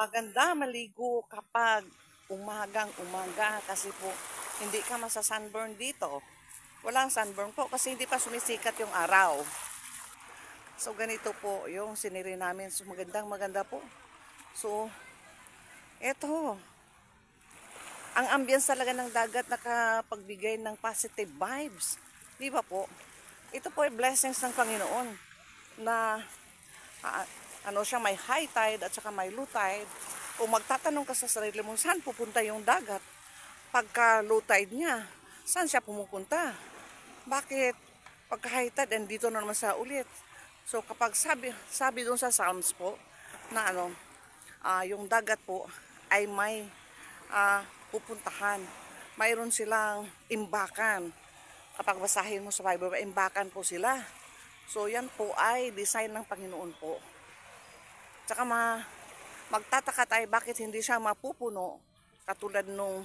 Maganda maligo kapag umagang-umaga kasi po hindi ka masa-sunburn dito. Walang sunburn po kasi hindi pa sumisikat yung araw. So ganito po yung siniri namin. So magandang maganda po. So eto, ang ambience talaga ng dagat nakapagbigay ng positive vibes. Di ba po? Ito po ay blessings ng Panginoon na ah, ano siya, may high tide at saka may low tide. Kung magtatanong ka sa sarili mo, saan pupunta yung dagat? Pagka low tide niya, saan siya pumupunta? Bakit? Pagka high tide, andito na naman sa ulit. So kapag sabi doon sa Psalms po, na yung dagat po ay may pupuntahan. Mayroon silang imbakan. Kapag basahin mo sa Bible, may imbakan po sila. So yan po ay design ng Panginoon po. Tsaka magtataka tayo bakit hindi siya mapupuno katulad nung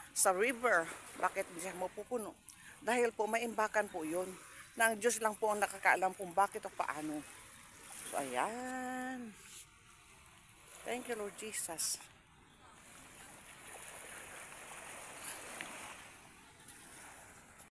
sa river. Bakit hindi siya mapupuno? Dahil po may imbakan po yun. Na ang Diyos lang po ang nakakaalam kung bakit o paano. So ayan. Thank you Lord Jesus.